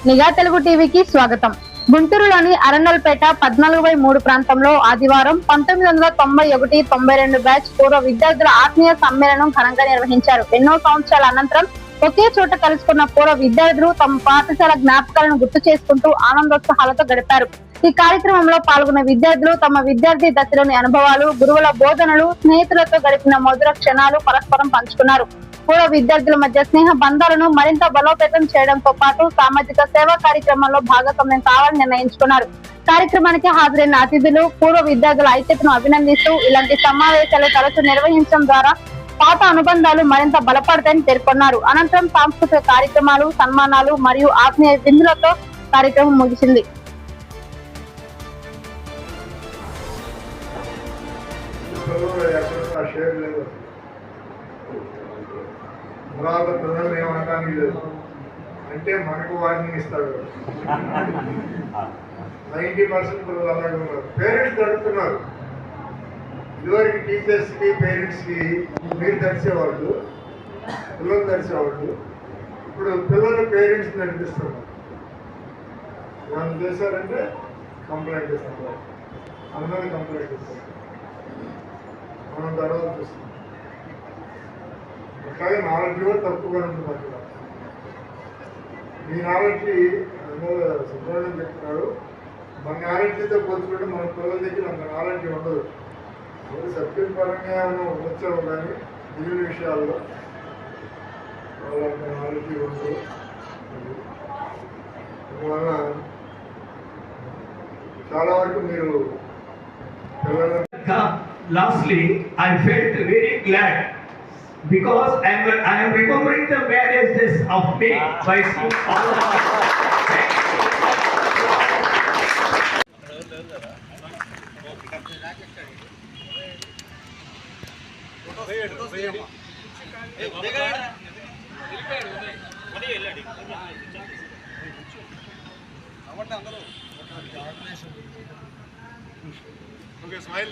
నిఘా తెలుగు టీవీకి స్వాగతం. గుంటూరులోని అరండల్పేట 14/3 ప్రాంతంలో ఆదివారం 1991-92 బ్యాచ్ పూర్వ విద్యార్థుల ఆత్మీయ సమ్మేళనం ఘనంగా నిర్వహించారు. ఎన్నో సంవత్సరాల అనంతరం ఒకే చోట కలుసుకున్న పూర్వ విద్యార్థులు తమ పాఠశాల జ్ఞాపకాలను గుర్తు చేసుకుంటూ ఆనందోత్సాహాలతో గడిపారు. ఈ కార్యక్రమంలో పాల్గొన్న విద్యార్థులు తమ విద్యార్థి దశలోని అనుభవాలు, గురువుల బోధనలు, స్నేహితులతో గడిపిన మధుర క్షణాలు పరస్పరం పంచుకున్నారు. పూర్వ విద్యార్థుల మధ్య స్నేహ బంధాలను మరింత బలోపేతం చేయడంతో పాటు సామాజిక సేవా కార్యక్రమంలో భాగస్వామ్యం కావాలని నిర్ణయించుకున్నారు. కార్యక్రమానికి హాజరైన అతిథులు పూర్వ విద్యార్థుల ఐక్యతను అభినందిస్తూ ఇలాంటి సమావేశాలు తరచూ నిర్వహించడం ద్వారా పాత అనుబంధాలు మరింత బలపడతాయని పేర్కొన్నారు. అనంతరం సాంస్కృతిక కార్యక్రమాలు, సన్మానాలు మరియు ఆత్మీయ విందులతో కార్యక్రమం ముగిసింది. తర్వాత పిల్లలు ఏమనడానికి లేదు అంటే మనకు వార్నింగ్ ఇస్తాడు. 90% పిల్లలు అలాగే ఉన్నారు. పేరెంట్స్ తడుతున్నారు. ఇదివరకు టీచర్స్కి పేరెంట్స్కి మీరు తడిసేవాళ్ళు, పిల్లలు తడిసేవాళ్ళు. ఇప్పుడు పిల్లలు పేరెంట్స్ నడిపిస్తున్నారు. మనం చేశారంటే కంప్లైంట్ ఇస్తున్నారు, అందరూ కంప్లైంట్ ఇస్తారు, మనం తర్వాత చూస్తాం. అట్లాగే నాలెడ్జ్ కూడా తక్కువగా ఉంటుంది. అక్కడ మీ నాలెడ్జ్ సుబ్రహ్మణ్యం చెప్తున్నాడు, మన నాలెడ్జ్తో పోల్చుకుంటే మన పిల్లల దగ్గర అంత నాలెడ్జ్ ఉండదు. సబ్జెక్ట్ పరంగా ఏమైనా వచ్చాము కానీ మిగిలిన విషయాల్లో వాళ్ళంత నాలెడ్జ్ ఉండదు. అందువల్ల చాలా వరకు మీరు పిల్లల Lastly, I felt very glad because I am remembering the marriage days of me by seeing all of us. Okay, smile.